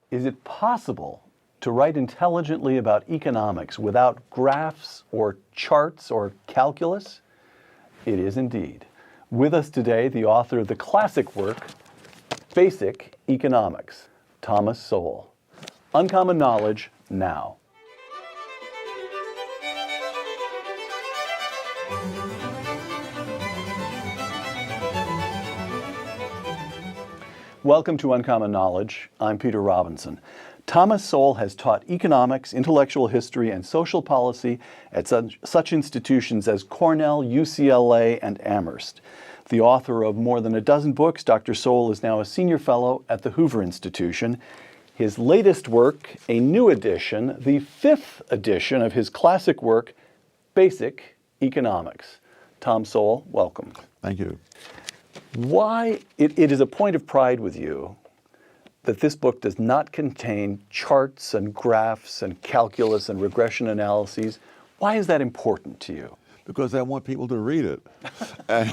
Is it possible to write intelligently about economics without graphs or charts or calculus? It is indeed. With us today, the author of the classic work, Basic Economics, Thomas Sowell. Uncommon Knowledge now. Welcome to Uncommon Knowledge. I'm Peter Robinson. Thomas Sowell has taught economics, intellectual history, and social policy at such institutions as Cornell, UCLA, and Amherst. The author of more than a dozen books, Dr. Sowell is now a senior fellow at the Hoover Institution. His latest work, a new edition, the 5th edition of his classic work, Basic Economics. Tom Sowell, welcome. Thank you. Why it is a point of pride with you that this book does not contain charts and graphs and calculus and regression analyses. Why is that important to you? Because I want people to read it. and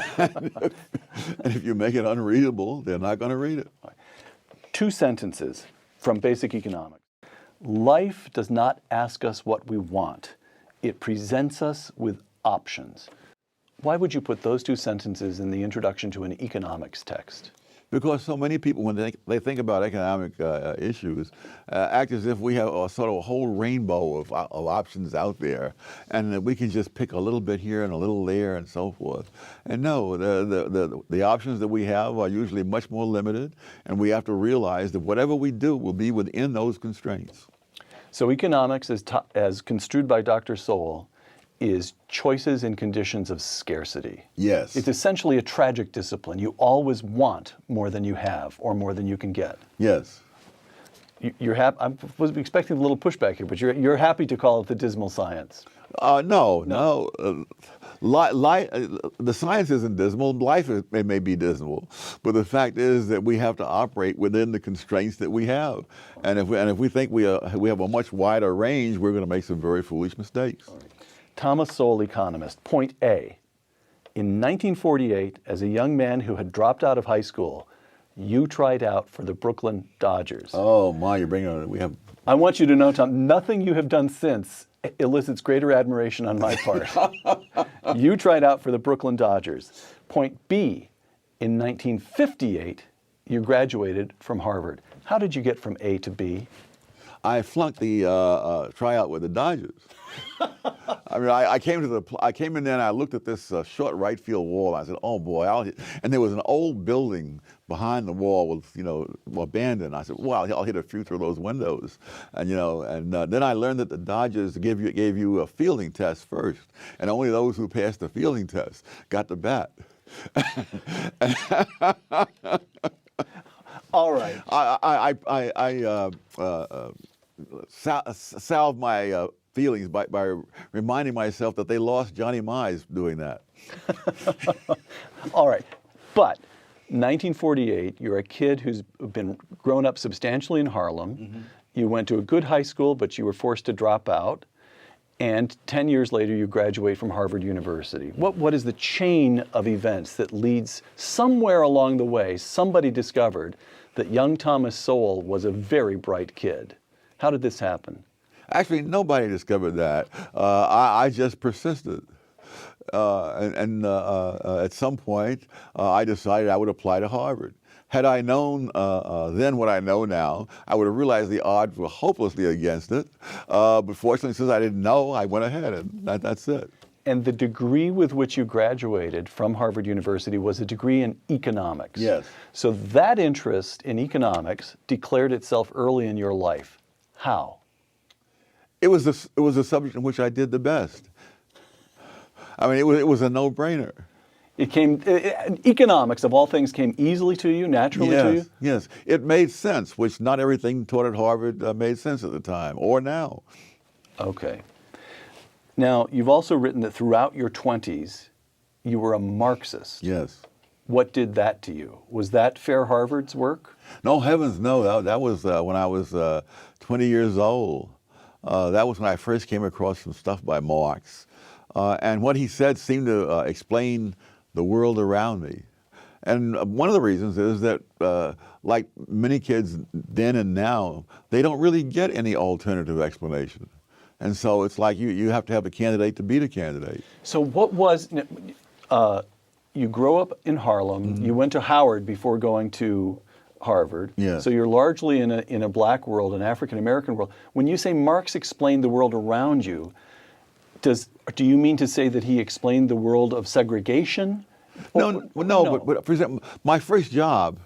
if you make it unreadable, they're not going to read it. 2 sentences from Basic Economics. Life does not ask us what we want. It presents us with options. Why would you put those 2 sentences in the introduction to an economics text? Because so many people, when they think about economic issues, act as if we have a sort of a whole rainbow of options out there, and that we can just pick a little bit here and a little there and so forth. And no, the options that we have are usually much more limited, and we have to realize that whatever we do will be within those constraints. So economics, as construed by Dr. Sowell, is choices in conditions of scarcity. Yes. It's essentially a tragic discipline. You always want more than you have or more than you can get. Yes. You're happy. I was expecting a little pushback here, but you're happy to call it the dismal science. No. The science isn't dismal. Life may be dismal, but the fact is that we have to operate within the constraints that we have. And if we think we have a much wider range, we're going to make some very foolish mistakes. Thomas Sowell, economist. Point A. In 1948, as a young man who had dropped out of high school, you tried out for the Brooklyn Dodgers. Oh my, you're bringing it. We have. I want you to know, Tom, nothing you have done since elicits greater admiration on my part. You tried out for the Brooklyn Dodgers. Point B. In 1958, you graduated from Harvard. How did you get from A to B? I flunked the tryout with the Dodgers. I mean, I came in there and I looked at this short right field wall. I said, "Oh boy!" And there was an old building behind the wall with, abandoned. I said, "Well, I'll hit a few through those windows." And then I learned that the Dodgers gave you a fielding test first, and only those who passed the fielding test got the bat. All right. I salved my feelings by reminding myself that they lost Johnny Mize doing that. All right. But 1948, you're a kid who's been grown up substantially in Harlem. Mm-hmm. You went to a good high school, but you were forced to drop out. And 10 years later, you graduate from Harvard University. What is the chain of events that leads somewhere along the way, somebody discovered that young Thomas Sowell was a very bright kid? How did this happen? Actually, nobody discovered that. I just persisted. At some point, I decided I would apply to Harvard. Had I known then what I know now, I would have realized the odds were hopelessly against it. But fortunately, since I didn't know, I went ahead, and that's it. And the degree with which you graduated from Harvard University was a degree in economics. Yes. So that interest in economics declared itself early in your life. How? It was the subject in which I did the best. I mean, it was a no-brainer. Economics, of all things, came easily to you, naturally to you? Yes, it made sense, which not everything taught at Harvard made sense at the time, or now. Okay. Now, you've also written that throughout your 20s, you were a Marxist. Yes. What did that to you? Was that Fair Harvard's work? No, heavens no. That was when I was 20 years old. That was when I first came across some stuff by Marx. And what he said seemed to explain the world around me. And one of the reasons is that, like many kids then and now, they don't really get any alternative explanation. And so it's like you have to have a candidate to be the candidate. So what was, you grow up in Harlem, you went to Howard before going to Harvard. Yeah. So you're largely in a black world, an African American world. When you say Marx explained the world around you, do you mean to say that he explained the world of segregation? No, but for example, my first job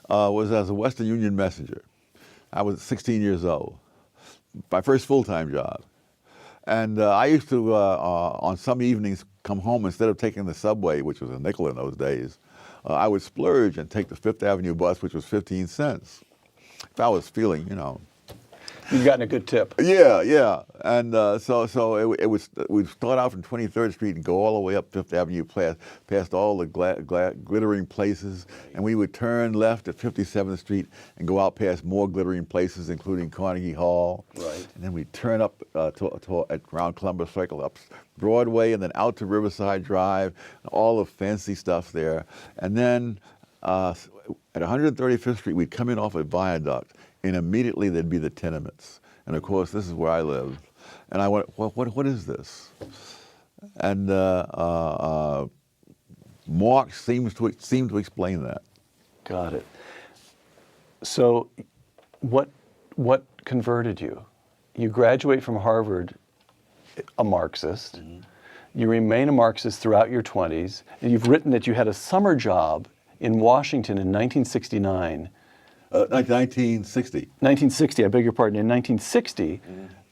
was as a Western Union messenger. I was 16 years old. My first full-time job. And I used to, on some evenings, come home instead of taking the subway, which was a nickel in those days. I would splurge and take the Fifth Avenue bus, which was 15 cents. If I was feeling, You've gotten a good tip. Yeah. And so we'd start out from 23rd Street and go all the way up Fifth Avenue, past all the glittering places, and we would turn left at 57th Street and go out past more glittering places, including Carnegie Hall. Right. And then we'd turn up around Columbus Circle, up Broadway, and then out to Riverside Drive, and all the fancy stuff there. And then at 135th Street, we'd come in off a viaduct, and immediately there'd be the tenements. And of course, this is where I lived. And I went, what is this? And Marx seemed to explain that. Got it. So what converted you? You graduate from Harvard a Marxist. You remain a Marxist throughout your 20s. And you've written that you had a summer job in Washington in 1969. 1960. 1960, I beg your pardon, in 1960,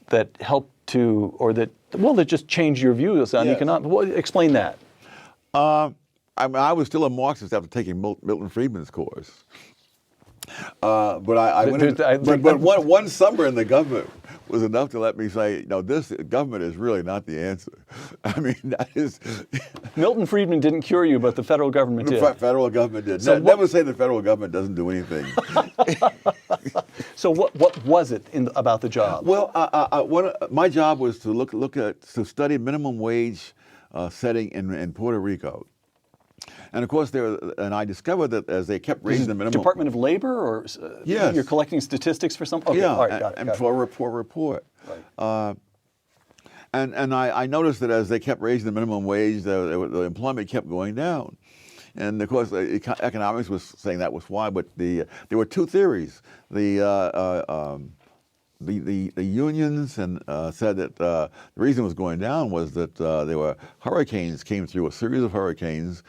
that helped to, that just changed your views on economics. Well, explain that. I was still a Marxist after taking Milton Friedman's course. But one summer in the government was enough to let me say, this government is really not the answer. I mean, that is... Milton Friedman didn't cure you, but the federal government did. The federal government did. So never say the federal government doesn't do anything. So what was it about the job? Well, my job was to study minimum wage setting in Puerto Rico. And of course, I discovered that as they kept raising the minimum... Department of Labor, or yes. You're collecting statistics for something? Okay, yeah, all right, got it. For a report. Right. And I noticed that as they kept raising the minimum wage, the employment kept going down. And of course, economics was saying that was why, but there were two theories. The unions said that the reason it was going down was that there were hurricanes came through, a series of hurricanes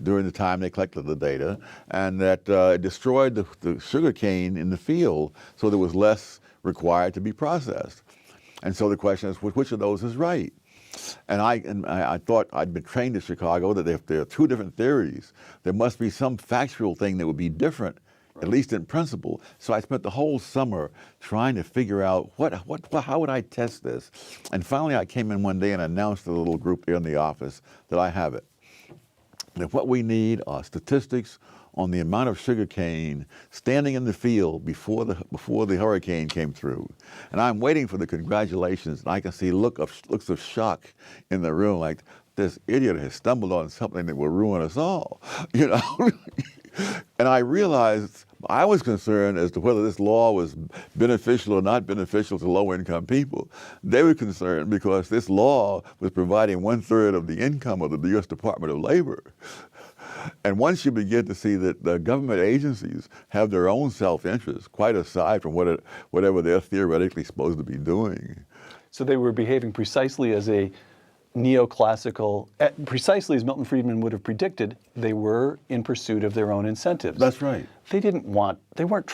during the time they collected the data, and that it destroyed the sugar cane in the field, so there was less required to be processed. And so the question is, which of those is right? And I thought, I'd been trained in Chicago, that if there are two different theories, there must be some factual thing that would be different, at least in principle. So I spent the whole summer trying to figure out how would I test this? And finally I came in one day and announced to the little group here in the office that I have it. That what we need are statistics on the amount of sugar cane standing in the field before the hurricane came through. And I'm waiting for the congratulations, and I can see looks of shock in the room, like this idiot has stumbled on something that will ruin us all, And I realized I was concerned as to whether this law was beneficial or not beneficial to low-income people. They were concerned because this law was providing 1/3 of the income of the U.S. Department of Labor. And once you begin to see that the government agencies have their own self-interest, quite aside from whatever they're theoretically supposed to be doing. So they were behaving precisely as a neoclassical, precisely as Milton Friedman would have predicted, they were in pursuit of their own incentives. That's right. They were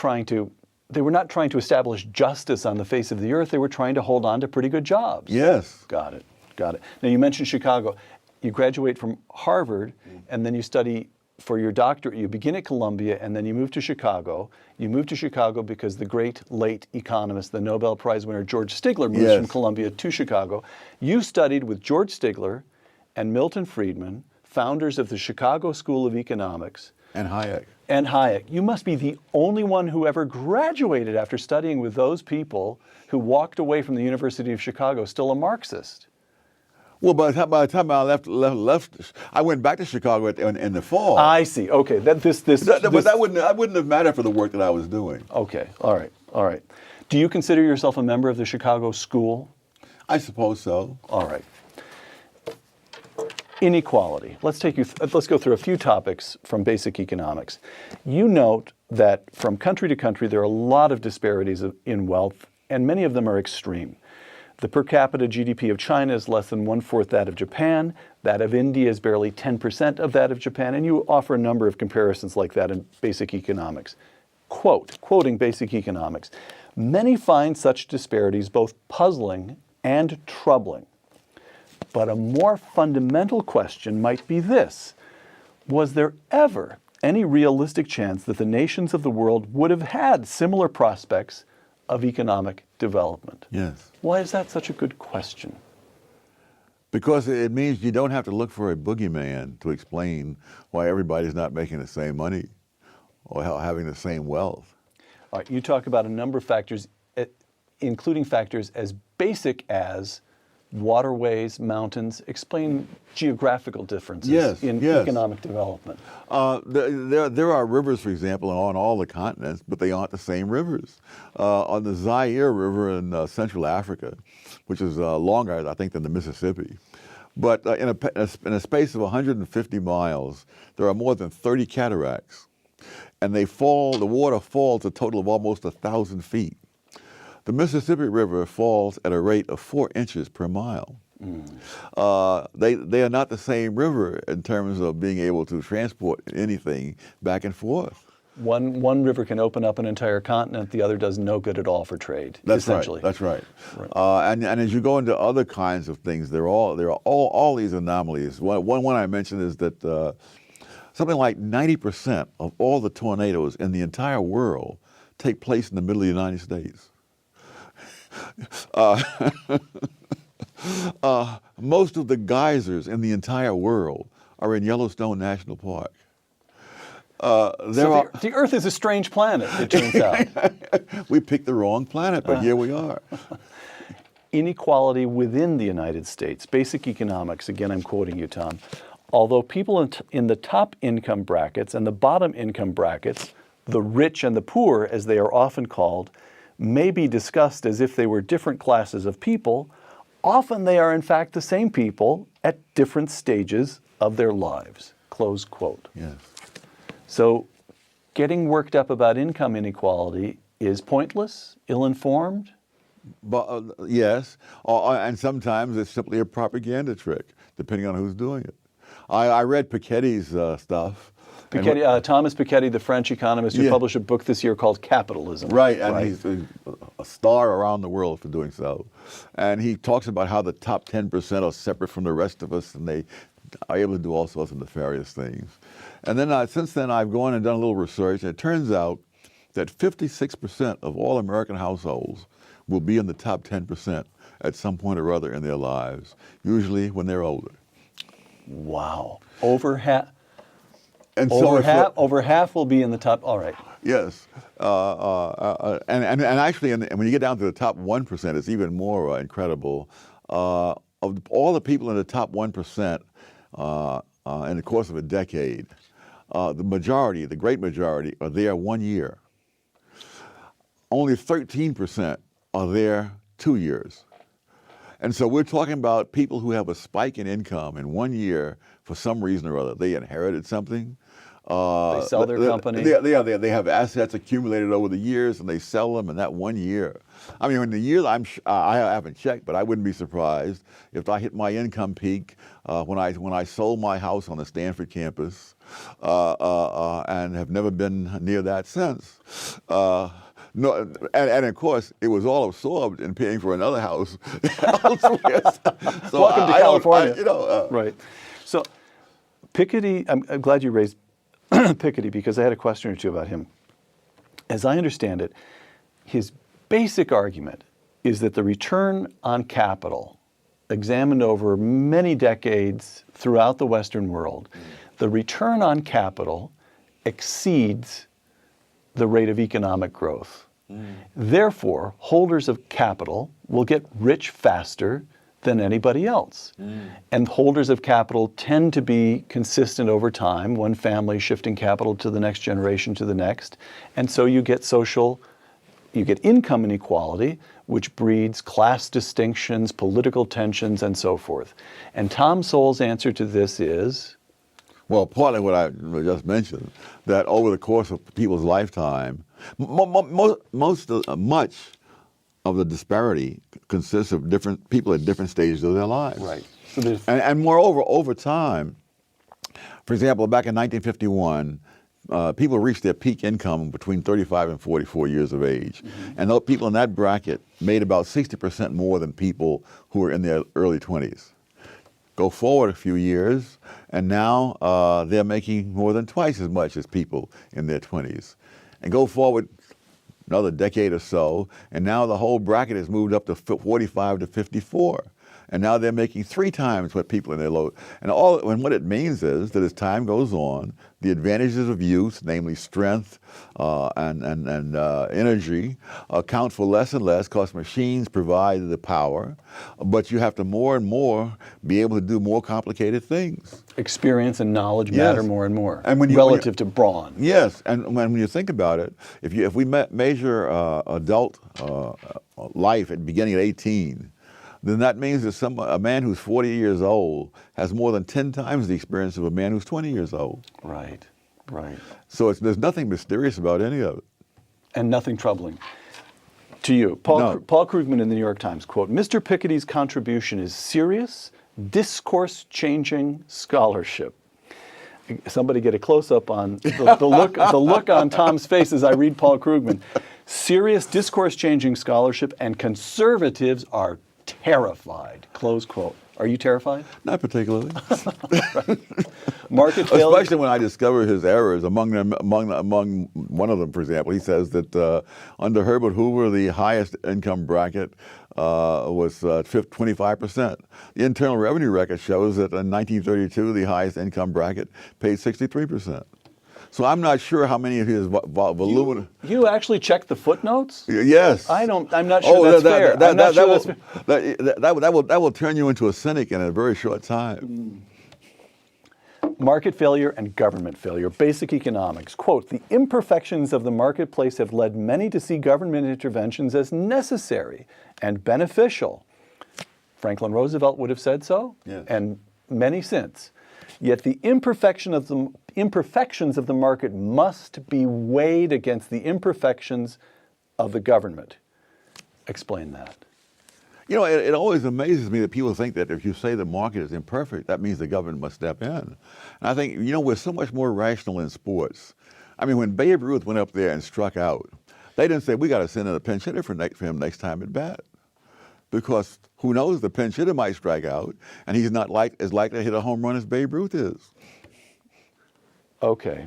not trying to establish justice on the face of the earth. They were trying to hold on to pretty good jobs. Yes. Got it. Now you mentioned Chicago. You graduate from Harvard, and then you study for your doctorate. You begin at Columbia, and then you move to Chicago. You move to Chicago because the great late economist, the Nobel Prize winner George Stigler, moves from Columbia to Chicago. You studied with George Stigler and Milton Friedman, founders of the Chicago School of Economics. And Hayek. You must be the only one who ever graduated after studying with those people who walked away from the University of Chicago still a Marxist. Well, by the time I left, I went back to Chicago in the fall. I see. Okay, But that wouldn't have mattered for the work that I was doing. Okay, all right, all right. Do you consider yourself a member of the Chicago School? I suppose so. All right. Inequality. Let's go through a few topics from basic economics. You note that from country to country there are a lot of disparities in wealth, and many of them are extreme. The per capita GDP of China is less than 1/4 that of Japan. That of India is barely 10% of that of Japan, and you offer a number of comparisons like that in basic economics. Quoting basic economics, many find such disparities both puzzling and troubling. But a more fundamental question might be this: was there ever any realistic chance that the nations of the world would have had similar prospects of economic development? Yes. Why is that such a good question? Because it means you don't have to look for a boogeyman to explain why everybody's not making the same money or having the same wealth. All right, you talk about a number of factors, including factors as basic as waterways, mountains. Explain geographical differences in economic development. There are rivers, for example, on all the continents, but they aren't the same rivers. On the Zaire River in Central Africa, which is longer, I think, than the Mississippi. But in a space of 150 miles, there are more than 30 cataracts. And the water falls a total of almost 1,000 feet. The Mississippi River falls at a rate of 4 inches per mile. They are not the same river in terms of being able to transport anything back and forth. One river can open up an entire continent, the other does no good at all for trade, essentially. That's right. And as you go into other kinds of things, there are all these anomalies. One I mentioned is that something like 90% of all the tornadoes in the entire world take place in the middle of the United States. Most of the geysers in the entire world are in Yellowstone National Park. The Earth is a strange planet, it turns out. We picked the wrong planet, but here we are. Inequality within the United States. Basic economics, again, I'm quoting you, Tom. Although people in the top income brackets and the bottom income brackets, the rich and the poor, as they are often called, may be discussed as if they were different classes of people, often they are in fact the same people at different stages of their lives. Close quote. Yes. So getting worked up about income inequality is pointless, ill-informed? But, yes, and sometimes it's simply a propaganda trick, depending on who's doing it. I read Piketty's stuff. Thomas Piketty, the French economist, who published a book this year called Capitalism. Right, and he's a star around the world for doing so. And he talks about how the top 10% are separate from the rest of us, and they are able to do all sorts of nefarious things. And then since then, I've gone and done a little research, and it turns out that 56% of all American households will be in the top 10% at some point or other in their lives, usually when they're older. Wow. Over half will be in the top. All right. Yes, and actually, and when you get down to the top 1%, it's even more incredible. Of all the people in the top 1% in the course of a decade, the great majority, are there 1 year. Only 13% are there 2 years. And so we're talking about people who have a spike in income in 1 year for some reason or other. They inherited something. They sell their company. They have assets accumulated over the years, and they sell them in that 1 year. I mean, in the year, I haven't checked, but I wouldn't be surprised if I hit my income peak when I sold my house on the Stanford campus, and have never been near that since. No, and of course, it was all absorbed in paying for another house elsewhere. So welcome to California. Right. So Piketty, I'm glad you raised Piketty, because I had a question or two about him. As I understand it, his basic argument is that the return on capital, examined over many decades throughout the Western world, the return on capital exceeds the rate of economic growth. Therefore, holders of capital will get rich faster than anybody else. And holders of capital tend to be consistent over time, one family shifting capital to the next generation to the next. And so you get income inequality, which breeds class distinctions, political tensions, and so forth. And Tom Sowell's answer to this is? Well, partly what I just mentioned, that over the course of people's lifetime, much of the disparity consists of different people at different stages of their lives. Right. So and moreover, over time, for example, back in 1951, people reached their peak income between 35 and 44 years of age. And those people in that bracket made about 60% more than people who were in their early 20s. Go forward a few years, and now they're making more than twice as much as people in their 20s. And go forward another decade or so, and now the whole bracket has moved up to 45 to 54. And now they're making 3 times what people in their low. And what it means is that as time goes on, the advantages of youth, namely strength and energy, count for less and less because machines provide the power. But you have to more and more be able to do more complicated things. Experience and knowledge matter more and more, and relative to brawn. Yes, and when you think about it, if we measure adult life at the beginning at 18, then that means that a man who's 40 years old has more than 10 times the experience of a man who's 20 years old. Right, right. So there's nothing mysterious about any of it. And nothing troubling. To you, Paul Krugman in the New York Times, quote, "Mr. Piketty's contribution is serious, discourse-changing scholarship." Somebody get a close-up on the look on Tom's face as I read Paul Krugman. Serious, discourse-changing scholarship, and conservatives are terrified, close quote. Are you terrified? Not particularly. Market failure. Especially when I discover his errors. Among one of them, for example, he says that under Herbert Hoover, the highest income bracket was 25%. The Internal Revenue record shows that in 1932, the highest income bracket paid 63%. So I'm not sure how many of his voluminous. You actually checked the footnotes? Yes. I'm not sure that's fair. That will turn you into a cynic in a very short time. Market failure and government failure. Basic economics. Quote, "The imperfections of the marketplace have led many to see government interventions as necessary and beneficial." Franklin Roosevelt would have said so, yes. And many since. Yet the imperfections of the market must be weighed against the imperfections of the government. Explain that. You know, it always amazes me that people think that if you say the market is imperfect, that means the government must step in. And I think, we're so much more rational in sports. I mean, when Babe Ruth went up there and struck out, they didn't say, we got to send in a pinch hitter for him next time at bat. Because who knows, the pinch hitter might strike out, and he's not as likely to hit a home run as Babe Ruth is. Okay.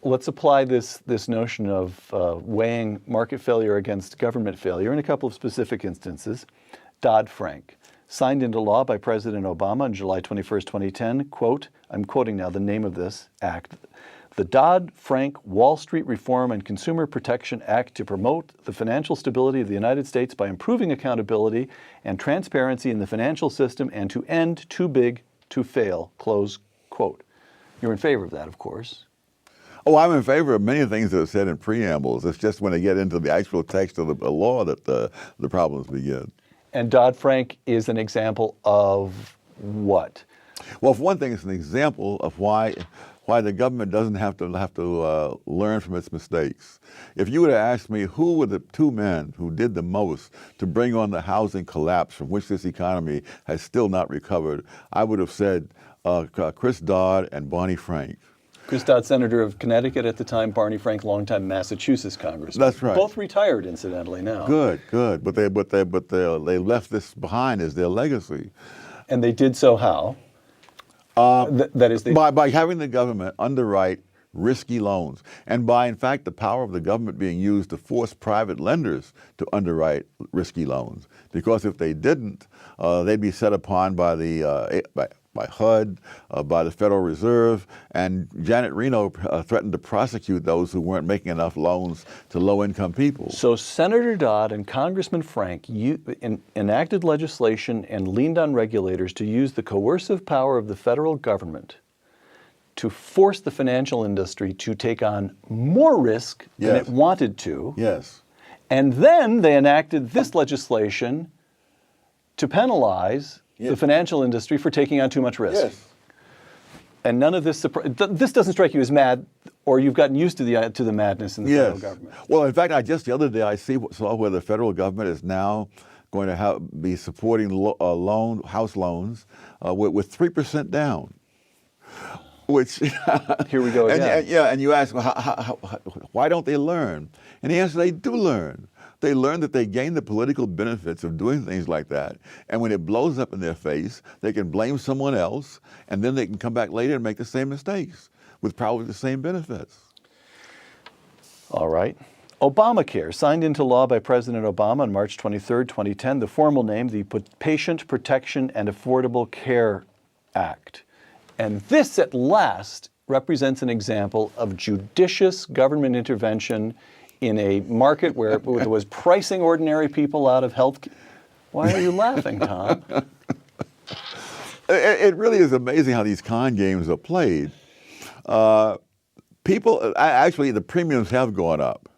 Let's apply this notion of weighing market failure against government failure in a couple of specific instances. Dodd-Frank, signed into law by President Obama on July 21st, 2010, quote, I'm quoting now the name of this act, "The Dodd-Frank Wall Street Reform and Consumer Protection Act to promote the financial stability of the United States by improving accountability and transparency in the financial system and to end too big to fail," close quote. You're in favor of that, of course. Oh, I'm in favor of many things that are said in preambles. It's just when they get into the actual text of the law that the problems begin. And Dodd-Frank is an example of what? Well, for one thing, it's an example of why the government doesn't have to learn from its mistakes. If you would have asked me who were the 2 men who did the most to bring on the housing collapse from which this economy has still not recovered, I would have said Chris Dodd and Barney Frank. Chris Dodd, Senator of Connecticut at the time, Barney Frank, longtime Massachusetts congressman. That's right. Both retired, incidentally, now. Good. But they left this behind as their legacy. And they did so how? That is, by having the government underwrite risky loans, and by, in fact, the power of the government being used to force private lenders to underwrite risky loans. Because if they didn't, they'd be set upon by by HUD, by the Federal Reserve, and Janet Reno threatened to prosecute those who weren't making enough loans to low-income people. So Senator Dodd and Congressman Frank enacted legislation and leaned on regulators to use the coercive power of the federal government to force the financial industry to take on more risk than it wanted to. Yes. And then they enacted this legislation to penalize the financial industry for taking on too much risk. Yes. And none of this this doesn't strike you as mad, or you've gotten used to the madness in the federal government. Well, in fact, just the other day I saw where the federal government is now going to be supporting house loans with 3% down. Which here we go again. And you ask, well, why don't they learn? And the answer, they do learn. They learn that they gain the political benefits of doing things like that. And when it blows up in their face, they can blame someone else, and then they can come back later and make the same mistakes with probably the same benefits. All right. Obamacare, signed into law by President Obama on March 23, 2010, the formal name, the Patient Protection and Affordable Care Act. And this, at last, represents an example of judicious government intervention in a market where it was pricing ordinary people out of health. Why are you laughing, Tom? It really is amazing how these con games are played. Actually, the premiums have gone up,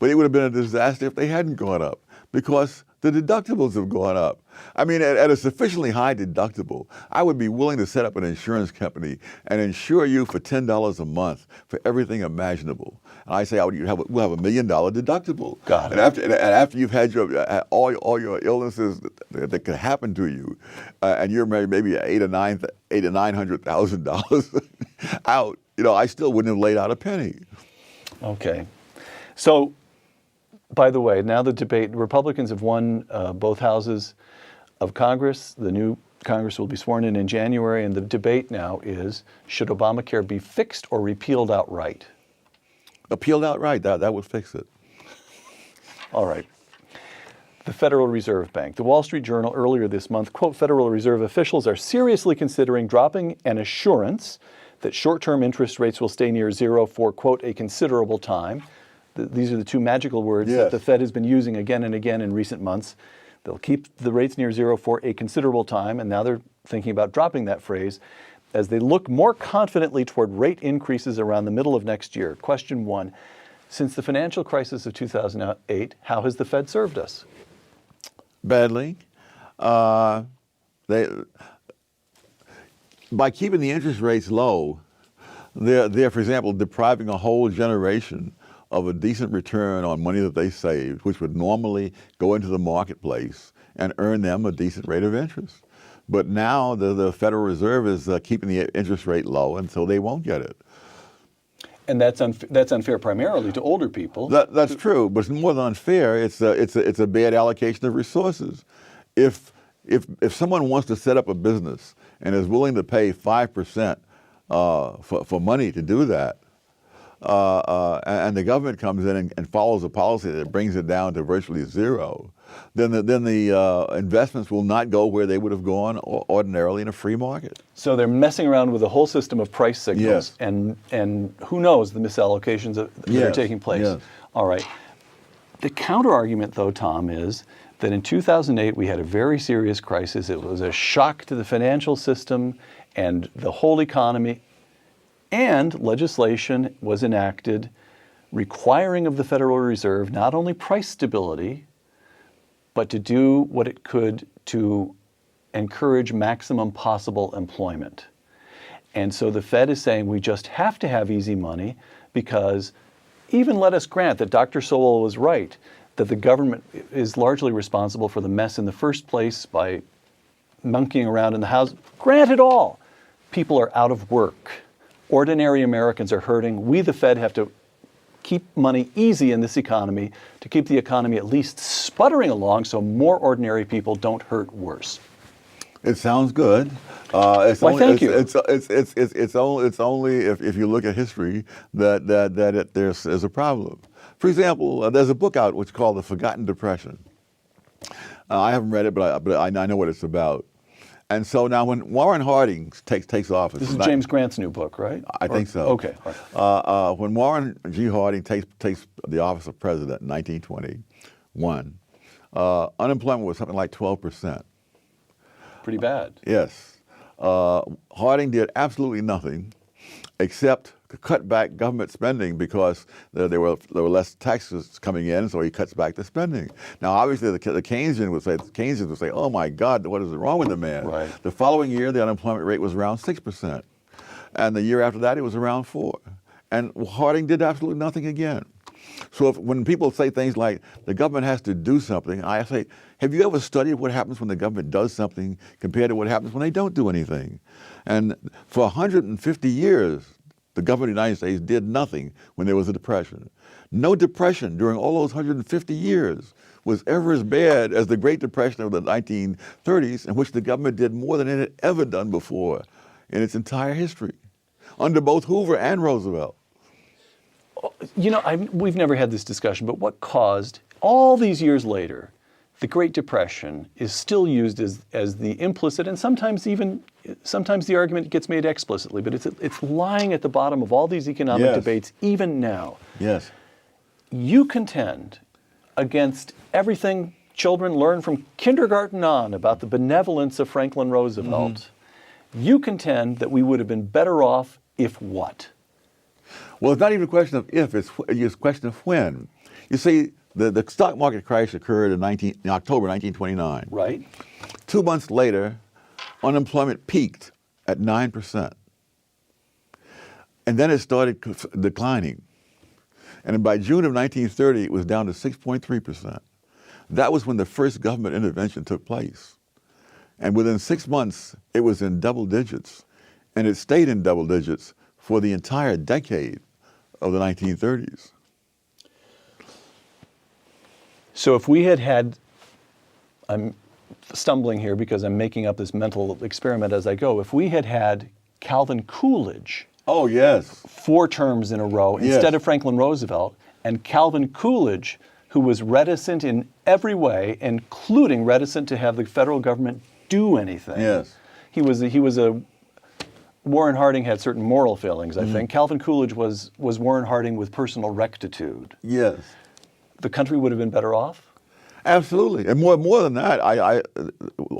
but it would have been a disaster if they hadn't gone up, because the deductibles have gone up. I mean, at a sufficiently high deductible, I would be willing to set up an insurance company and insure you for $10 a month for everything imaginable. And I say, we'll have $1 million deductible. Got it. And after you've had all your illnesses that could happen to you, and you're maybe $800,000 or $900,000 out, I still wouldn't have laid out a penny. Okay. So, by the way, now the debate, Republicans have won both houses of Congress. The new Congress will be sworn in January, and the debate now is, should Obamacare be fixed or repealed outright? Repealed outright, that would fix it. All right. The Federal Reserve Bank. The Wall Street Journal earlier this month, quote, Federal Reserve officials are seriously considering dropping an assurance that short-term interest rates will stay near zero for, quote, a considerable time. These are the two magical words that the Fed has been using again and again in recent months. They'll keep the rates near zero for a considerable time, and now they're thinking about dropping that phrase as they look more confidently toward rate increases around the middle of next year. Question one, since the financial crisis of 2008, how has the Fed served us? Badly. By keeping the interest rates low, they're, for example, depriving a whole generation of a decent return on money that they saved, which would normally go into the marketplace and earn them a decent rate of interest. But now the Federal Reserve is keeping the interest rate low, and so they won't get it. And that's unfair primarily to older people. That's true, but it's more than unfair. It's a bad allocation of resources. If someone wants to set up a business and is willing to pay 5% for money to do that, and the government comes in and follows a policy that brings it down to virtually zero, then the investments will not go where they would have gone ordinarily in a free market. So they're messing around with a whole system of price signals, and who knows the misallocations that are taking place. Yes. All right. The counter-argument, though, Tom, is that in 2008 we had a very serious crisis. It was a shock to the financial system and the whole economy. And legislation was enacted requiring of the Federal Reserve not only price stability, but to do what it could to encourage maximum possible employment. And so the Fed is saying we just have to have easy money, because even let us grant that Dr. Sowell was right, that the government is largely responsible for the mess in the first place by monkeying around in the house. Grant it all. People are out of work. Ordinary Americans are hurting. We, the Fed, have to keep money easy in this economy to keep the economy at least sputtering along so more ordinary people don't hurt worse. It sounds good. Thank you. It's only if you look at history that there's a problem. For example, there's a book out which is called The Forgotten Depression. I haven't read it, but I know what it's about. And so now when Warren Harding takes office, This is James Grant's new book, right? I think so. Okay. All right. When Warren G. Harding takes the office of president in 1921, unemployment was something like 12%. Pretty bad. Yes. Harding did absolutely nothing except cut back government spending because there were less taxes coming in, so he cuts back the spending. Now, obviously, the Keynesians would say, "Oh my God, what is wrong with the man?" Right. The following year, the unemployment rate was around 6%, and the year after that, it was around 4%. And Harding did absolutely nothing again. So when people say things like the government has to do something, I say, have you ever studied what happens when the government does something compared to what happens when they don't do anything? And for 150 years, the government of the United States did nothing when there was a depression. No depression during all those 150 years was ever as bad as the Great Depression of the 1930s, in which the government did more than it had ever done before in its entire history, under both Hoover and Roosevelt. You know, we've never had this discussion, but what caused, all these years later, the Great Depression is still used as the implicit, and sometimes the argument gets made explicitly, but it's lying at the bottom of all these economic Yes. debates, even now. Yes. You contend against everything children learn from kindergarten on about the benevolence of Franklin Roosevelt. You contend that we would have been better off if what? Well, it's not even a question of if, it's a question of when. You see, the stock market crash occurred in October 1929. Right. 2 months later, unemployment peaked at 9%. And then it started declining. And by June of 1930, it was down to 6.3%. That was when the first government intervention took place. And within 6 months, it was in double digits. And it stayed in double digits for the entire decade of the 1930s. So if we had, I'm stumbling here because I'm making up this mental experiment as I go, if we had Calvin Coolidge Oh, yes. 4 terms in a row Yes. instead of Franklin Roosevelt, and Calvin Coolidge, who was reticent in every way, including reticent to have the federal government do anything. Yes. He was a Warren Harding had certain moral failings, I think. Calvin Coolidge was Warren Harding with personal rectitude. Yes. The country would have been better off? Absolutely. And more than that,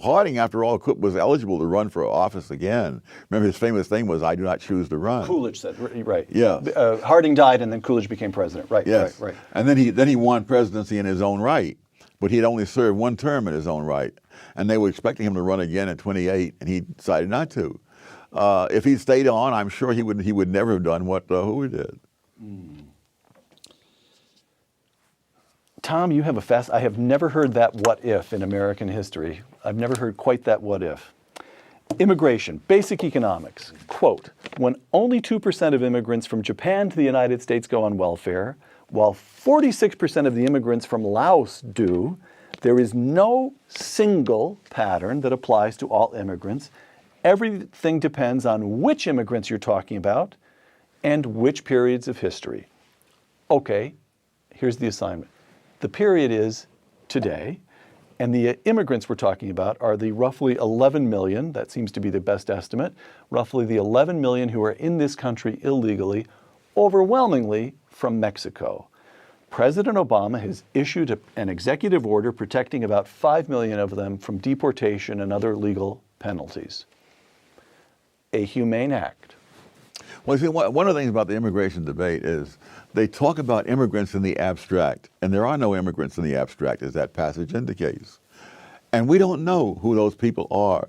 Harding, after all, was eligible to run for office again. Remember, his famous thing was, "I do not choose to run." Coolidge said, right. Yeah. Harding died and then Coolidge became president. Right, Yes. right. And then he won presidency in his own right, but he had only served 1 term in his own right. And they were expecting him to run again at 28, and he decided not to. If he'd stayed on, I'm sure he would never have done what Hoover did. Tom, you have I have never heard that what if in American history. I've never heard quite that what if. Immigration, basic economics. Quote, when only 2% of immigrants from Japan to the United States go on welfare, while 46% of the immigrants from Laos do, there is no single pattern that applies to all immigrants. Everything depends on which immigrants you're talking about and which periods of history. Okay, here's the assignment. The period is today, and the immigrants we're talking about are the roughly 11 million, that seems to be the best estimate, roughly the 11 million who are in this country illegally, overwhelmingly from Mexico. President Obama has issued an executive order protecting about 5 million of them from deportation and other legal penalties. A humane act. Well, see, one of the things about the immigration debate is they talk about immigrants in the abstract, and there are no immigrants in the abstract, as that passage indicates. And we don't know who those people are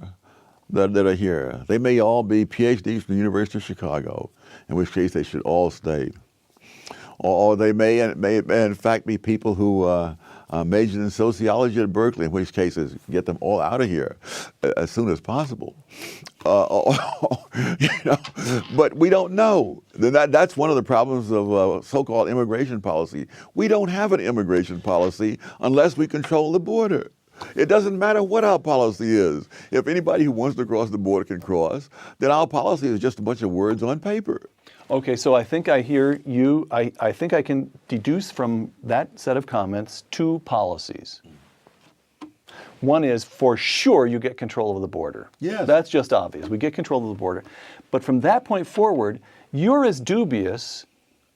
that are here. They may all be PhDs from the University of Chicago, in which case they should all stay. Or they may in fact be people who majored in sociology at Berkeley, in which cases get them all out of here as soon as possible. But we don't know. That's one of the problems of so-called immigration policy. We don't have an immigration policy unless we control the border. It doesn't matter what our policy is. If anybody who wants to cross the border can cross, then our policy is just a bunch of words on paper. Okay, so I think I hear you. I think I can deduce from that set of comments 2 policies. One is, for sure, you get control of the border. Yes. That's just obvious. We get control of the border. But from that point forward, you're as dubious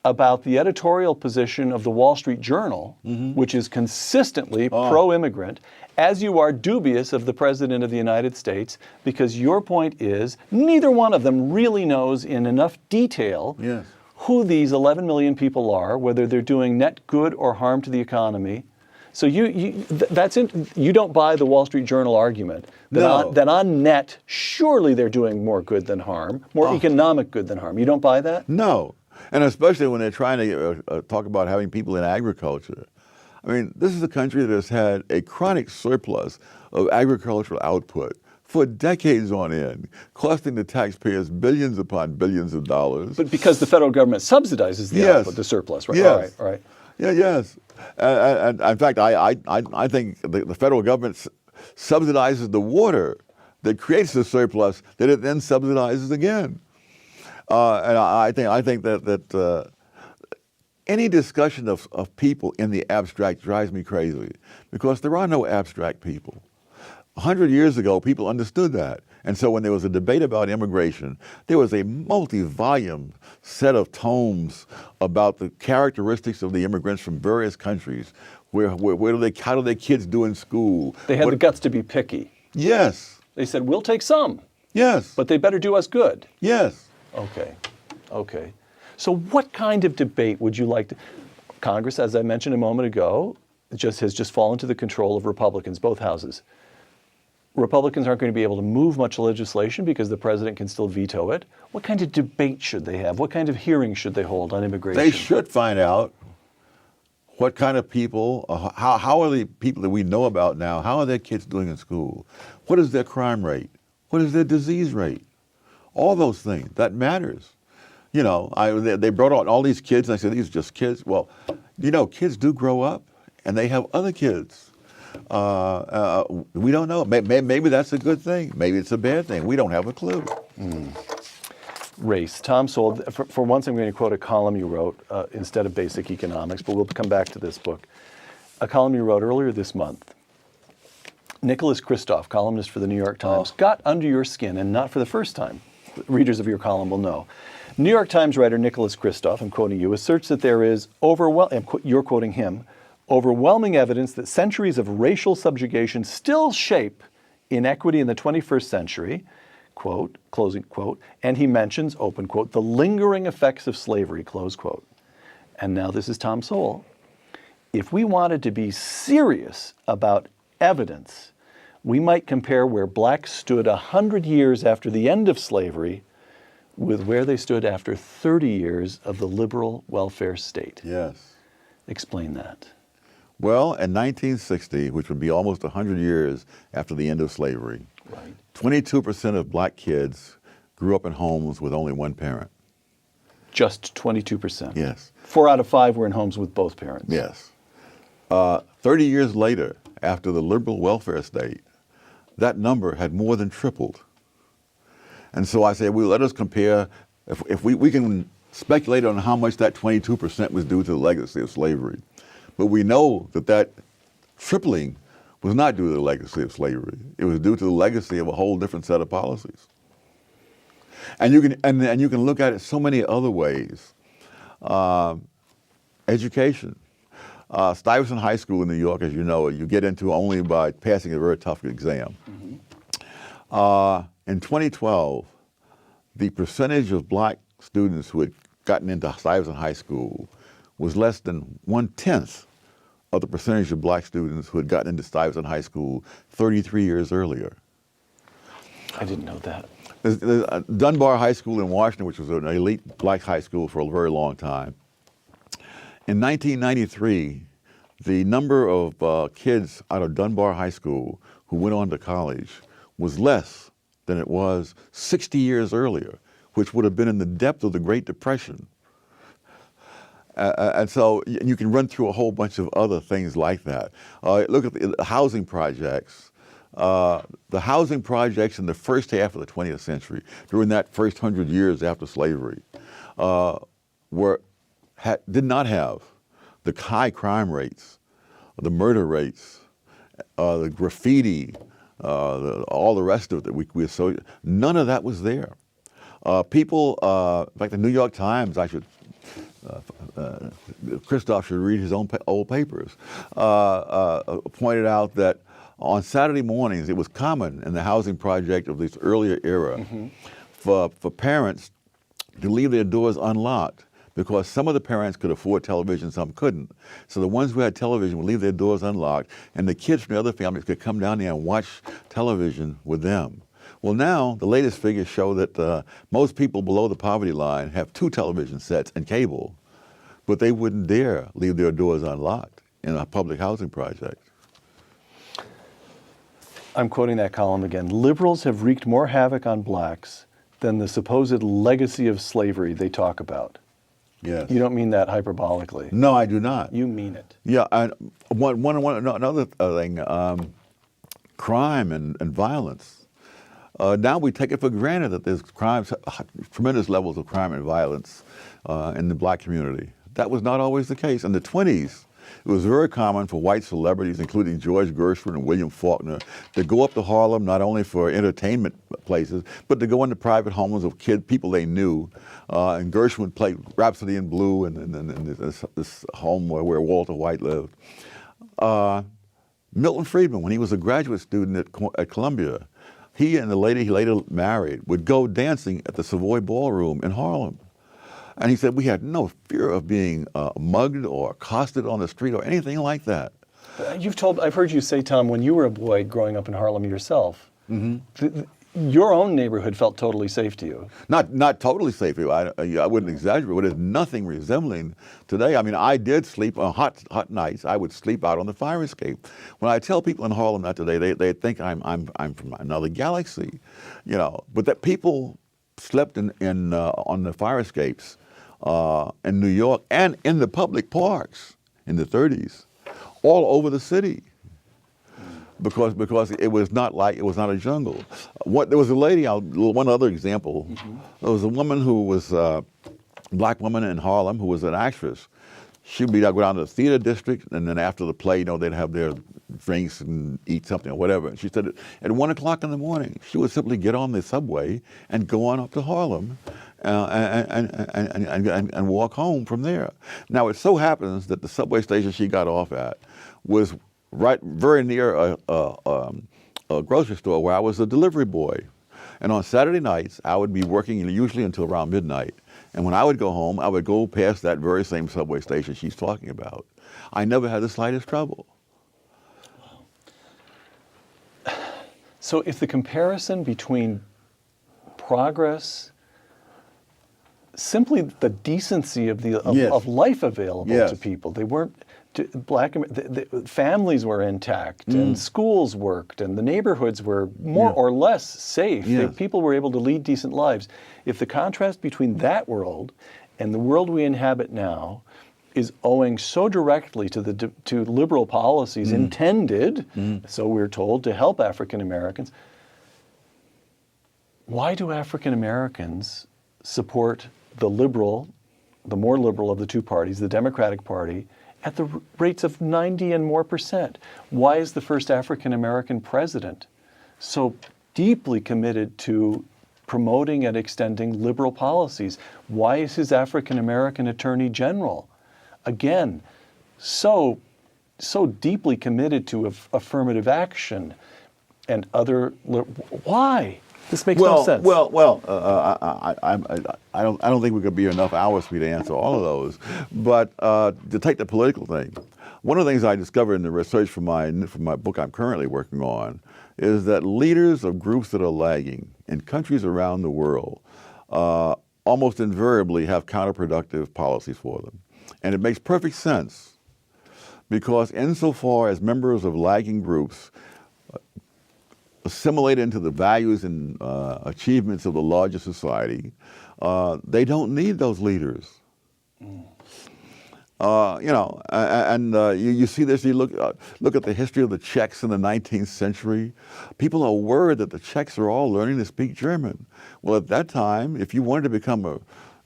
about the editorial position of the Wall Street Journal, which is consistently pro-immigrant, as you are dubious of the President of the United States, because your point is neither one of them really knows in enough detail Yes. who these 11 million people are, whether they're doing net good or harm to the economy. So you don't buy the Wall Street Journal argument that, No. that on net, surely they're doing more good than harm, more economic good than harm. You don't buy that? No, and especially when they're trying to talk about having people in agriculture. I mean, this is a country that has had a chronic surplus of agricultural output for decades on end, costing the taxpayers billions upon billions of dollars. But because the federal government subsidizes the output, the surplus, right? Yes. All right. Yeah, yes. And in fact, I think the federal government subsidizes the water that creates the surplus that it then subsidizes again. And I think that any discussion of people in the abstract drives me crazy, because there are no abstract people. 100 years ago, people understood that. And so when there was a debate about immigration, there was a multi-volume set of tomes about the characteristics of the immigrants from various countries. How do their kids do in school? They had the guts to be picky. Yes. They said, we'll take some, Yes. but they better do us good. Yes. Okay. So what kind of debate would you like to... Congress, as I mentioned a moment ago, has just fallen to the control of Republicans, both houses. Republicans aren't going to be able to move much legislation because the president can still veto it. What kind of debate should they have? What kind of hearings should they hold on immigration? They should find out what kind of people, how are the people that we know about now, how are their kids doing in school? What is their crime rate? What is their disease rate? All those things, that matters. You know, they brought out all these kids, and I said, these are just kids. Well, you know, kids do grow up, and they have other kids. We don't know. Maybe that's a good thing. Maybe it's a bad thing. We don't have a clue. Race. Tom Sowell, for once I'm going to quote a column you wrote instead of Basic Economics, but we'll come back to this book. A column you wrote earlier this month. Nicholas Kristof, columnist for the New York Times, got under your skin, and not for the first time. Readers of your column will know. New York Times writer Nicholas Kristof, I'm quoting you, asserts that there is you're quoting him, overwhelming evidence that centuries of racial subjugation still shape inequity in the 21st century, quote, closing quote, and he mentions, open quote, the lingering effects of slavery, close quote. And now this is Tom Sowell. If we wanted to be serious about evidence, we might compare where blacks stood 100 years after the end of slavery with where they stood after 30 years of the liberal welfare state. Yes. Explain that. Well, in 1960, which would be almost 100 years after the end of slavery, 22% of black kids grew up in homes with only one parent. Just 22%? Yes. 4 out of 5 were in homes with both parents? Yes. 30 years later, after the liberal welfare state, that number had more than tripled. And so I said, well, let us compare, if we can speculate on how much that 22% was due to the legacy of slavery. But we know that tripling was not due to the legacy of slavery. It was due to the legacy of a whole different set of policies. And you can look at it so many other ways. Education. Stuyvesant High School in New York, as you know, you get into only by passing a very tough exam. In 2012, the percentage of black students who had gotten into Stuyvesant High School was less than 1/10 of the percentage of black students who had gotten into Stuyvesant High School 33 years earlier. I didn't know that. There's Dunbar High School in Washington, which was an elite black high school for a very long time. In 1993, the number of kids out of Dunbar High School who went on to college was less than it was 60 years earlier, which would have been in the depth of the Great Depression. And so you can run through a whole bunch of other things like that. Look at the housing projects. The housing projects in the first half of the 20th century, during that first 100 years after slavery, did not have the high crime rates, the murder rates, the graffiti, all the rest of it. None of that was there. People, like the New York Times, Christoph should read his own old papers, pointed out that on Saturday mornings, it was common in the housing project of this earlier era for parents to leave their doors unlocked because some of the parents could afford television, some couldn't. So the ones who had television would leave their doors unlocked, and the kids from the other families could come down there and watch television with them. Well, now the latest figures show that most people below the poverty line have 2 television sets and cable, but they wouldn't dare leave their doors unlocked in a public housing project. I'm quoting that column again. Liberals have wreaked more havoc on blacks than the supposed legacy of slavery they talk about. Yes. You don't mean that hyperbolically. No, I do not. You mean it. Yeah, and another thing, crime and violence. Now we take it for granted that there's tremendous levels of crime and violence in the black community. That was not always the case. In the 20s, it was very common for white celebrities, including George Gershwin and William Faulkner, to go up to Harlem not only for entertainment places, but to go into private homes of people they knew. And Gershwin played Rhapsody in Blue in this home where Walter White lived. Milton Friedman, when he was a graduate student at Columbia, he and the lady he later married would go dancing at the Savoy Ballroom in Harlem. And he said, we had no fear of being mugged or accosted on the street or anything like that. I've heard you say, Tom, when you were a boy growing up in Harlem yourself, your own neighborhood felt totally safe to you. Not totally safe. I wouldn't exaggerate, but there's nothing resembling today. I mean, I did sleep on hot nights. I would sleep out on the fire escape. When I tell people in Harlem that today, they think I'm from another galaxy, you know. But that people slept on the fire escapes in New York and in the public parks in the 30s, all over the city. Because it was not a jungle. There was a lady, one other example, there was a woman who was a black woman in Harlem who was an actress. She'd go down to the theater district, and then after the play, they'd have their drinks and eat something or whatever. And she said at 1 o'clock in the morning, she would simply get on the subway and go on up to Harlem and walk home from there. Now, it so happens that the subway station she got off at was very near a grocery store where I was a delivery boy. And on Saturday nights, I would be working usually until around midnight. And when I would go home, I would go past that very same subway station she's talking about. I never had the slightest trouble. So if the comparison between progress, simply the decency of life available to people, they weren't. Families were intact, and schools worked, and the neighborhoods were more or less safe. People were able to lead decent lives. If the contrast between that world and the world we inhabit now is owing so directly to liberal policies intended, so we're told, to help African Americans, why do African Americans support the more liberal of the two parties, the Democratic Party, at the rates of 90 and more %? Why is the first African American president so deeply committed to promoting and extending liberal policies? Why is his African American attorney general, again, so deeply committed to affirmative action and other? Why? This makes no sense. I don't think we could be enough hours for me to answer all of those. But to take the political thing, one of the things I discovered in the research for my book I'm currently working on is that leaders of groups that are lagging in countries around the world almost invariably have counterproductive policies for them. And it makes perfect sense because insofar as members of lagging groups assimilate into the values and achievements of the larger society, they don't need those leaders. You see this. You look at the history of the Czechs in the 19th century. People are worried that the Czechs are all learning to speak German. Well, at that time, if you wanted to become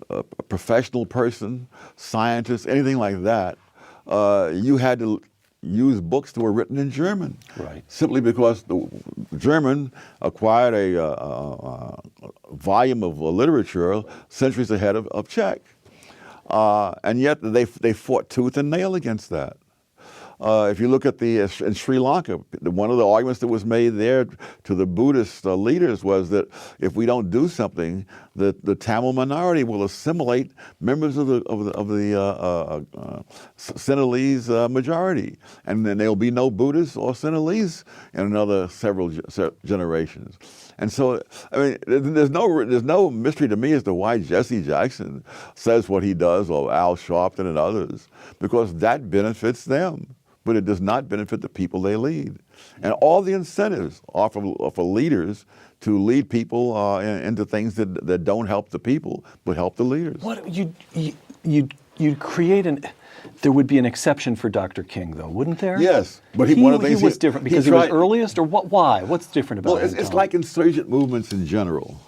a professional person, scientist, anything like that, you had to use books that were written in German. Right. Simply because the German acquired a volume of literature centuries ahead of Czech. And yet they fought tooth and nail against that. If you look at in Sri Lanka, one of the arguments that was made there to the Buddhist leaders was that if we don't do something, the Tamil minority will assimilate members of the Sinhalese majority, and then there'll be no Buddhists or Sinhalese in another several generations. And so, I mean, there's no mystery to me as to why Jesse Jackson says what he does, or Al Sharpton and others, because that benefits them. But it does not benefit the people they lead. And all the incentives are for leaders to lead people into things that don't help the people, but help the leaders. What you'd create there would be an exception for Dr. King, though, wouldn't there? Yes, but one of the things he was different because he was earliest, or what? Why? What's different about him? Well, it's like insurgent movements in general.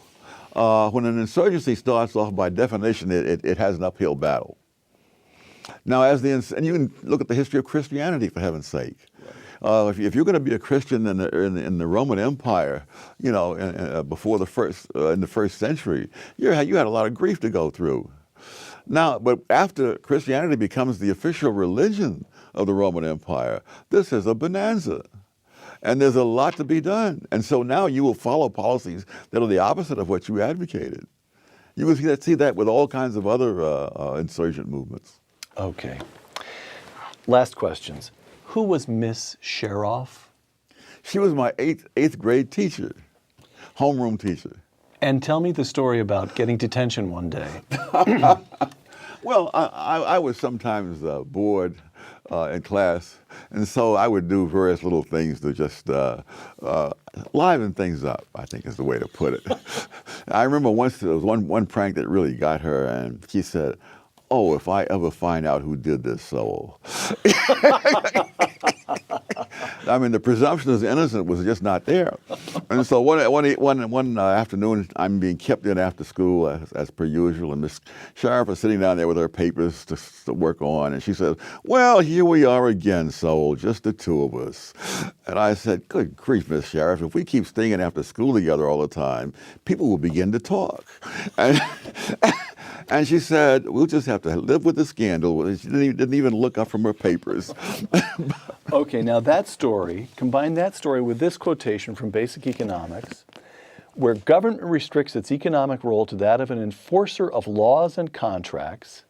When an insurgency starts off, by definition, it has an uphill battle. Now, and you can look at the history of Christianity, for heaven's sake. If you're going to be a Christian in the Roman Empire, you know, before in the first century, you had a lot of grief to go through. Now, but after Christianity becomes the official religion of the Roman Empire, this is a bonanza. And there's a lot to be done. And so now you will follow policies that are the opposite of what you advocated. You will see that with all kinds of other insurgent movements. Okay. Last questions. Who was Miss Sheroff? She was my eighth grade teacher, homeroom teacher. And tell me the story about getting detention one day. Well, I was sometimes bored in class, and so I would do various little things to just liven things up, I think is the way to put it. I remember once there was one prank that really got her, and she said, "Oh, if I ever find out who did this, Sowell." I mean, the presumption of innocence was just not there. And so one afternoon, I'm being kept in after school as per usual, and Miss Sheriff is sitting down there with her papers to work on, and she says, "Well, here we are again, Sowell, just the two of us." And I said, "Good grief, Miss Sheriff, if we keep staying after school together all the time, people will begin to talk." And she said, "We'll just have to live with the scandal." She didn't even look up from her papers. Okay, now combine that story with this quotation from Basic Economics, where government restricts its economic role to that of an enforcer of laws and contracts.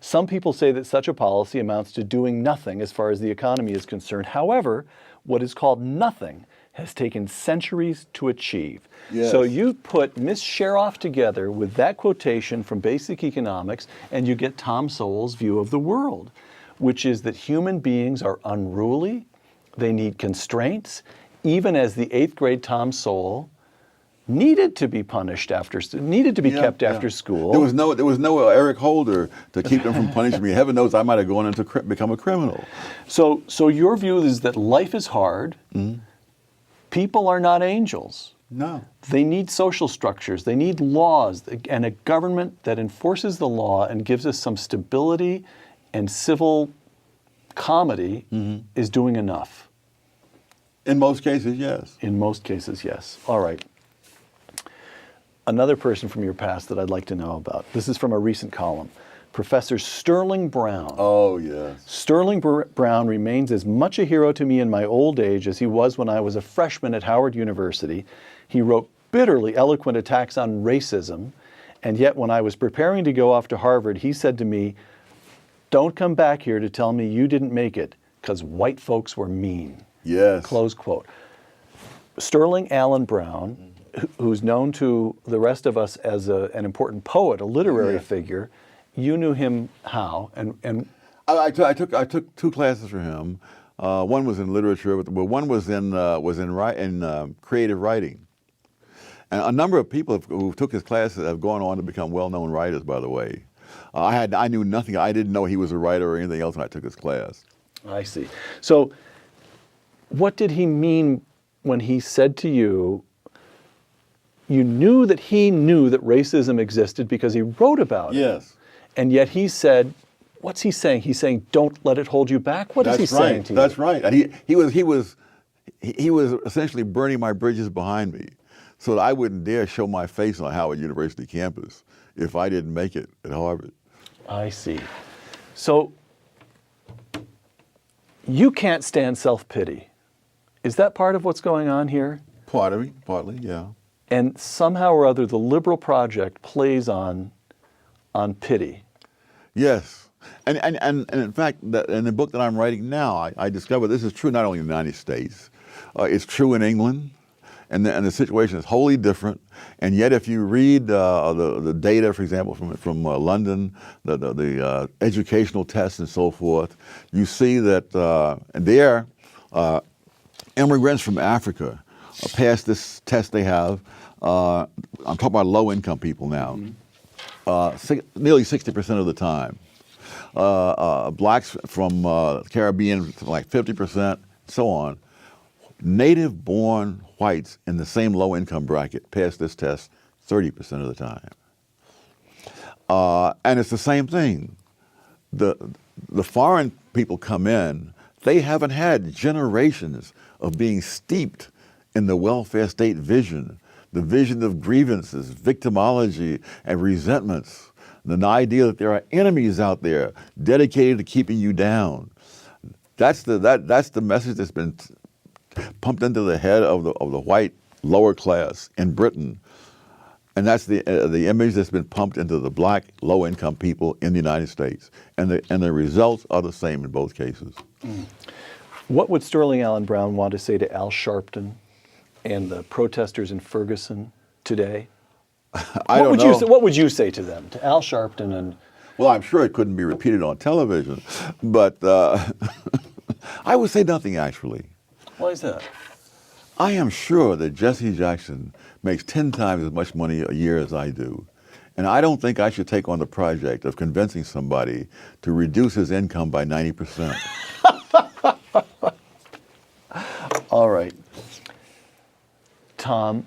Some people say that such a policy amounts to doing nothing as far as the economy is concerned. However, what is called nothing has taken centuries to achieve. Yes. So you put Miss Sheroff together with that quotation from Basic Economics, and you get Tom Sowell's view of the world, which is that human beings are unruly, they need constraints, even as the 8th grade Tom Sowell needed to be punished needed to be kept after school. There was no Eric Holder to keep them from punishing me. Heaven knows I might have gone into become a criminal. So your view is that life is hard. Mm-hmm. People are not angels. No. They need social structures. They need laws and a government that enforces the law and gives us some stability and civil comedy is doing enough. In most cases, yes. In most cases, yes. All right. Another person from your past that I'd like to know about. This is from a recent column. Professor Sterling Brown. Oh, yes. Sterling Brown remains as much a hero to me in my old age as he was when I was a freshman at Howard University. He wrote bitterly eloquent attacks on racism, and yet when I was preparing to go off to Harvard, he said to me, "Don't come back here to tell me you didn't make it, because white folks were mean." Yes. Close quote. Sterling Allen Brown, who's known to the rest of us as an important poet, a literary figure, you knew him how? And I took 2 classes from him. One was in literature, but one was in creative writing. And a number of people who took his classes have gone on to become well-known writers, by the way. I knew nothing. I didn't know he was a writer or anything else when I took his class. I see. So what did he mean when he said to you, you knew that he knew that racism existed because he wrote about it? Yes. And yet he said, what's he saying? He's saying, don't let it hold you back? What is he saying to you? That's right. And he was essentially burning my bridges behind me so that I wouldn't dare show my face on Howard University campus if I didn't make it at Harvard. I see. So you can't stand self-pity. Is that part of what's going on here? Partly, yeah. And somehow or other, the liberal project plays on pity. Yes. And in fact, in the book that I'm writing now, I discovered this is true not only in the United States, it's true in England, and the situation is wholly different. And yet, if you read the data, for example, from London, the educational tests and so forth, you see that there, immigrants from Africa pass this test they have. I'm talking about low-income people now. Nearly 60% of the time. Blacks from the Caribbean, like 50%, so on. Native-born whites in the same low-income bracket pass this test 30% of the time. And it's the same thing. The foreign people come in, they haven't had generations of being steeped in the welfare state vision, the vision of grievances, victimology, and resentments, the idea that there are enemies out there dedicated to keeping you down. That's the message that's been pumped into the head of the white lower class in Britain, and that's the image that's been pumped into the black low-income people in the United States, and the results are the same in both cases. What would Sterling Allen Brown want to say to Al Sharpton and the protesters in Ferguson today? I don't know. What would you say to them, to Al Sharpton and? Well, I'm sure it couldn't be repeated on television, but I would say nothing actually. Why is that? I am sure that Jesse Jackson makes 10 times as much money a year as I do. And I don't think I should take on the project of convincing somebody to reduce his income by 90%. All right. Tom,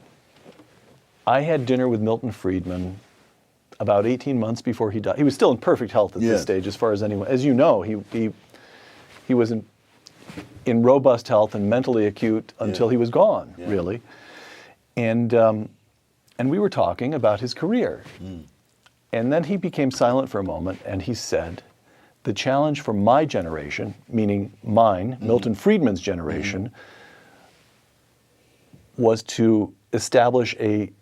I had dinner with Milton Friedman about 18 months before he died. He was still in perfect health at this stage, as far as anyone. As you know, he was in robust health and mentally acute until he was gone, really. And we were talking about his career. And then he became silent for a moment, and he said, the challenge for my generation, meaning mine, Milton Friedman's generation, was to establish an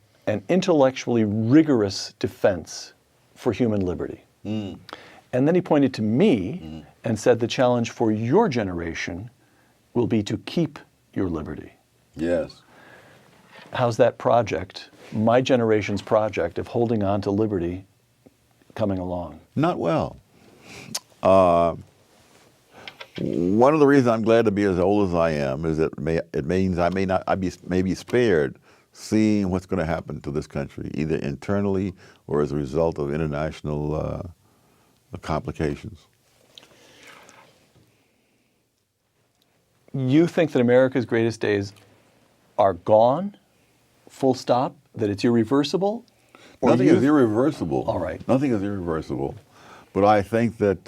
intellectually rigorous defense for human liberty. And then he pointed to me and said, the challenge for your generation will be to keep your liberty. Yes. How's that project, my generation's project of holding on to liberty, coming along? Not well. One of the reasons I'm glad to be as old as I am is that it means I may be spared seeing what's going to happen to this country, either internally or as a result of international complications. You think that America's greatest days are gone, full stop, that it's irreversible? Nothing is irreversible. All right. Nothing is irreversible. But I think that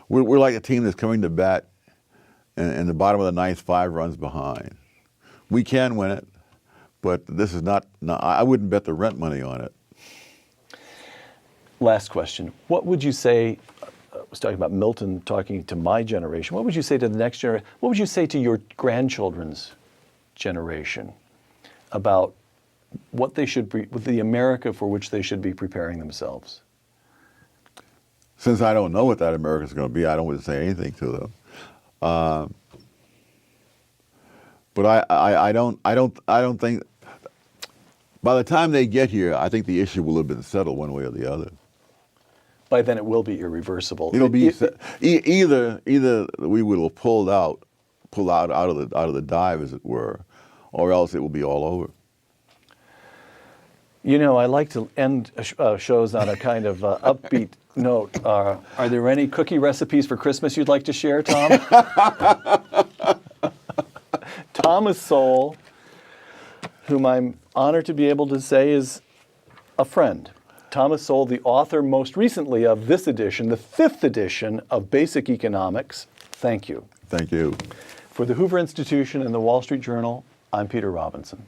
we're like a team that's coming to bat in the bottom of the ninth, 5 runs behind. We can win it, but this is not I wouldn't bet the rent money on it. Last question. What would you say, I was talking about Milton talking to my generation, what would you say to the next generation, what would you say to your grandchildren's generation about what they should be, with the America for which they should be preparing themselves? Since I don't know what that America is going to be, I don't want to say anything to them. But I don't think. By the time they get here, I think the issue will have been settled one way or the other. By then, it will be irreversible. It'll be either we will have pulled out of the dive, as it were, or else it will be all over. You know, I like to end shows on a kind of upbeat note. Are there any cookie recipes for Christmas you'd like to share, Tom? Thomas Sowell, whom I'm honored to be able to say is a friend. Thomas Sowell, the author most recently of this edition, the 5th edition of Basic Economics. Thank you. Thank you. For the Hoover Institution and the Wall Street Journal, I'm Peter Robinson.